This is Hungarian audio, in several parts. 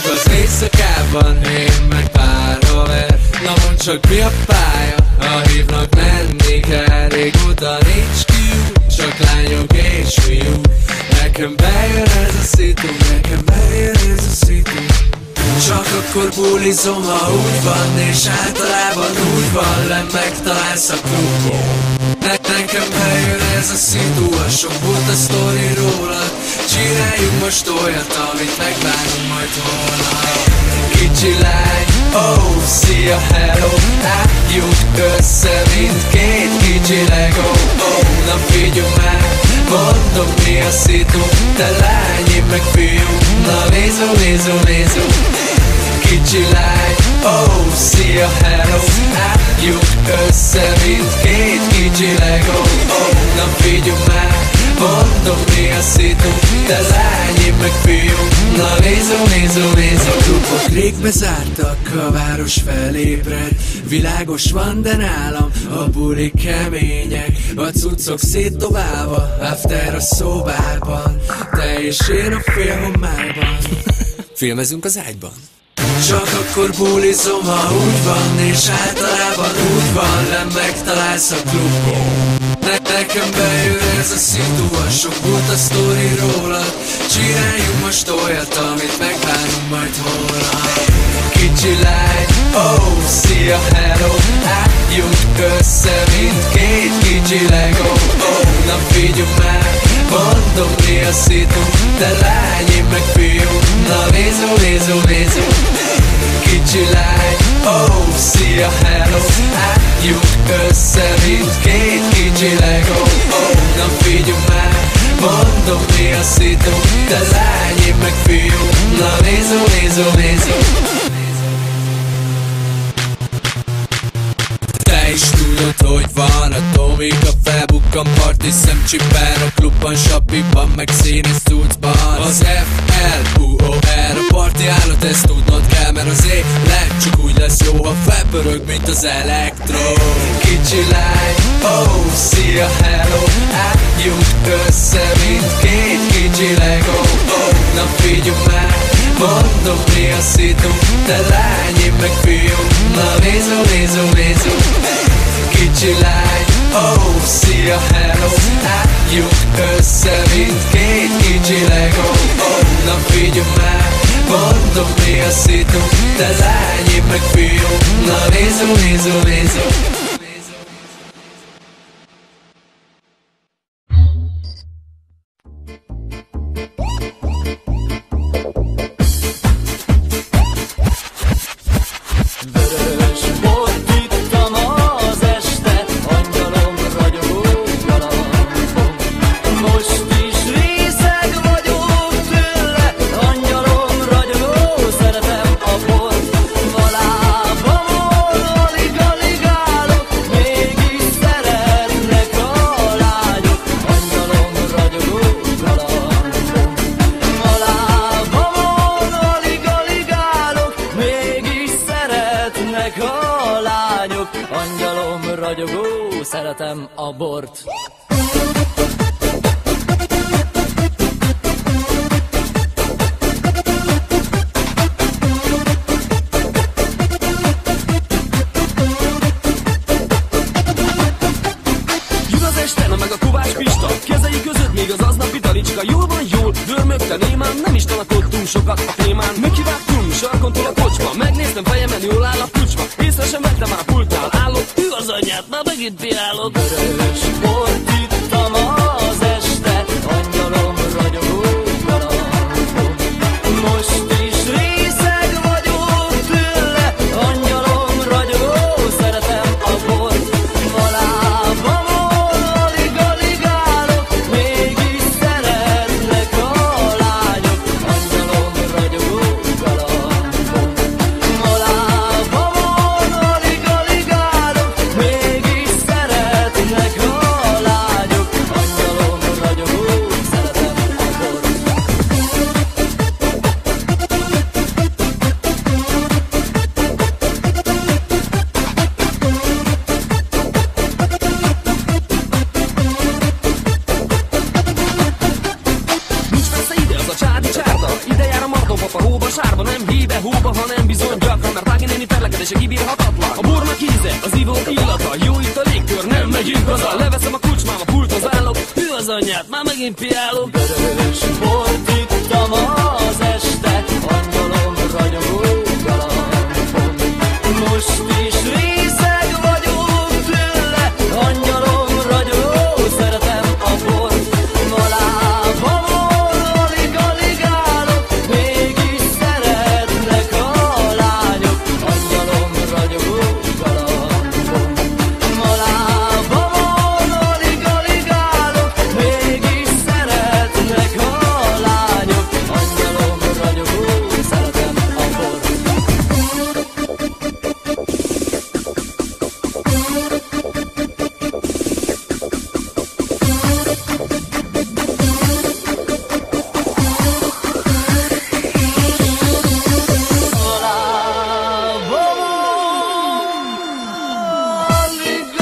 Megyünk az éjszakában, én meg pár haver. Na mondd csak mi a pálya, ha hívnak menni kell. Régóta nincs kiút, csak lányok és fiú. Nekem bejön ez a szitu, nekem bejön ez a szitu. Csak akkor bulizom, ha úgy van, és általában úgy van, megtalálsz a klubon. Nekem bejön ez a szitu, a sok volt a sztori rólad. Csináljunk most olyat, amit megbánunk majd holnap. Kicsi lány, oh, szia, hello. Álljunk össze, mint két kicsi Lego. Oh, na figyelj már, mondom mi a szitu. Te lány, én meg fiú, na nézó, nézó, nézó. Kicsi lány, oh, szia, hello. Álljunk össze, mint két kicsi Lego. Oh, na figyelj már, mondom mi a szitu. Te lány, én meg fiú, na nézó, nézó, nézó. A klubok rég bezártak, a város felébred. Világos van, de nálam a bulik kemények. A cuccok szétdobálva, after a szobában. Te és én a félhomályban. Filmezünk az ágyban. Csak akkor bulizom, ha úgy van, és általában úgy van, megtalálsz a klubon. Nekem bejön ez a szitu, a sok volt a sztori rólad. Csináljunk most olyat, amit megbánunk majd holnap. Kicsi lány, oh, szia, hello. Álljunk össze, mint két kicsi Lego. Oh, na figyelj már, mondom mi a szitu. Te lány, én meg fiú, na nézó, nézó, nézó. Kicsi lány, oh, szia, hello. Álljunk össze, mint két kicsi Lego. Oh, na figyelj már, mondom mi a szitu. Te lány, én meg fiú, na nézó, nézó, nézó. Te is tudod, hogy van a Tomik, a felbukkan parti szemcsiben, a klubban, sapiban, meg színes cuccban. Az FLUOR, a parti állat, ezt tudnod kell, mert az élet csak úgy lesz jó, ha felpörög, mint az elektro. Kicsi lány, oh, szia, hello. Álljunk össze, mint két kicsi Lego. Oh, na figyelj már, mondom mi a szitu. Te lány, én meg fiú, na nézó, nézó, nézó. Kicsi lány, oh, szia, hello. Álljunk össze, mint két kicsi Lego. Oh, na figyelj már, mondom mi a szitu. Te lány, én meg fiú, na nézó, nézó, nézó. Szeretem a bort. Jön az este, na meg a Kovács Pista. Kezei között még az aznapi talicska. Jól van, jól, dörmögte némán. Nem is tanakodtunk sokat a témán. Megkivágtunk sarkontól a kocsma. Megnéztem fejemen, jól áll a pucsma. Észre sem vettem, már a pultnál állok. Hű az anyját, már megint piálok. Vörös bort ittam az este, angyalom ragyogó galambom. Most is részeg vagyok tőle, angyalom ragyogó, szeretem a bort. A lábamon alig-alig állok, mégis szeretnek a lányok, angyalom ragyogó galambom. A lábamon alig-alig állok, mégis szeretnek a lányok. Tóba, sárba, nem híve, hóba, hanem bizony gyakran. Mert Ági néni fellekedése kibírhatatlan. A bornak íze, az ivók illata, jó itt a légkör, nem megyünk haza. Leveszem a kucsmám, a pulthoz állok, hű az anyját, már megint piálok. Börös bort ittam az este, angyalom ragyogó galambom. Most is részeg vagyok tőle, angyalom ragyogó, szeretem a bort. Ma lábamon alig-alig állok, mégis szeretnek a lányok, angyalom ragyogó galambom. Ma lábamon alig-alig állok, mégis szeretnek a lányok, angyalom ragyogó, szeretem a bort.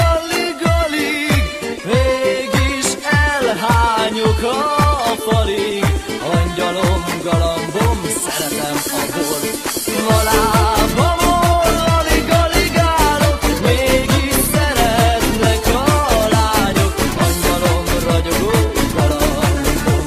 Alig-alig-alig, mégis elhányok a falig, angyalom galambom, szeretem a bort. Ma lábamon alig-alig állok, mégis szeretnek a lányok, angyalom ragyogó galambom.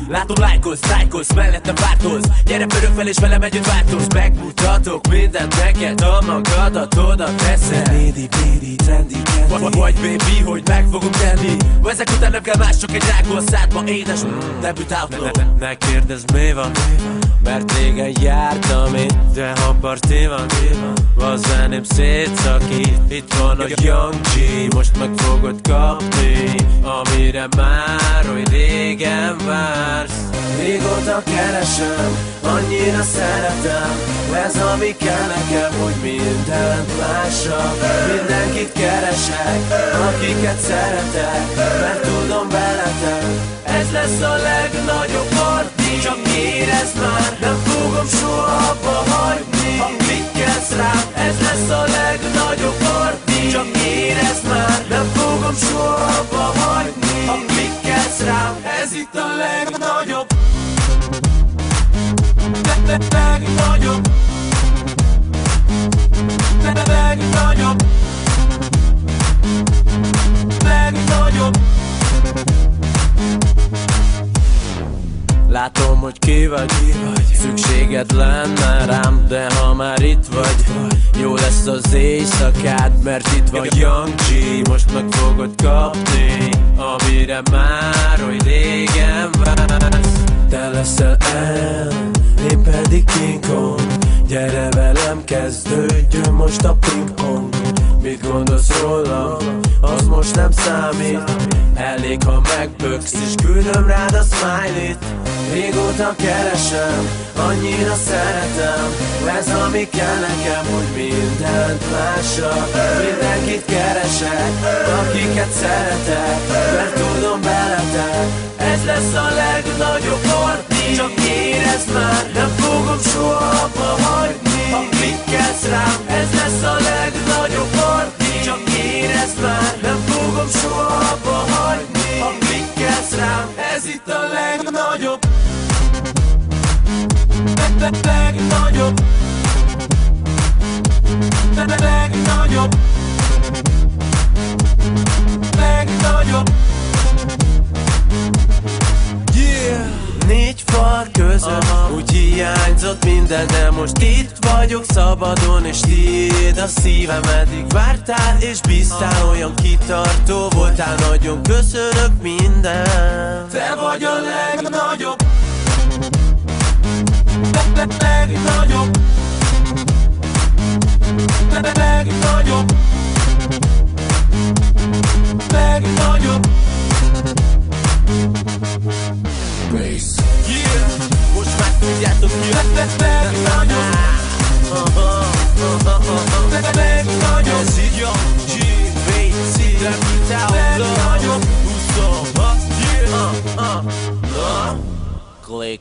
Látom, lájkolsz, mellettem változz. Gyere, pörög fel és velem együtt változz. Megmutatok mindent neked, a magadat oda teszed. Lady, trendy, vagy baby, hogy meg fogom tenni. Ezek után nem kell más, csak egy rákó a szádba. Édes, debüt outlaw. Ne kérdezd mi van, mert régen jártam itt. De ha parti van, a zeném szétszakít. Itt van a Young G, most meg fogod kapni, amire már oly régen vársz. Régóta keresem, annyira szeretem, ez ami kell nekem, hogy mindent lássak. Mindenkit keresek, akiket szeretek, mert tudom veletek, ez lesz a legnagyobb parti. Csak érezd már, nem fogom soha abba hagyni, ha klikkelsz rám, ez lesz a legnagyobb parti. Csak érezd már, nem fogom soha abba hagyni, ha klikkelsz rám, ez itt a legnagyobb. Legnagyobb. Legnagyobb. Legnagyobb. Látom, hogy ki vagy, szükséged lenne rám, de ha már itt vagy, jó lesz az éjszakád, mert itt van Young G, most meg fogod kapni, amire már oly régen vársz. Te leszel el, én pedig King Kong. Gyere velem, kezdődjön most a ping-pong. Mit gondolsz rólam, az most nem számít. Elég, ha megböksz és küldöm rád a smiley-t. Régóta keresem, annyira szeretem, ez ami kell nekem, hogy mindent lássak. Mindenkit keresek, akiket szeretek, mert tudom veletek, ez lesz a legnagyobb parti. Csak érezd már, nem fogom soha abba hagyni, ha klikkelsz rám, ez lesz a legnagyobb parti. Csak érezd már, nem fogom soha abba hagyni, ha klikkelsz rám, ez itt a legnagyobb. Legnagyobb. Legnagyobb. Legnagyobb. Yeah. Négy fal között, úgy hiányzott minden, de most itt vagyok szabadon, és tiéd a szívem. Eddig vártál és bíztál, olyan kitartó voltál, nagyon köszönök minden. Te vagy a legnagyobb. Legnagyobb. Legnagyobb. Legnagyobb. Bass. Yeah. Most már tudjátok ki. Legnagyobb. Legnagyobb. Ez így jó. click.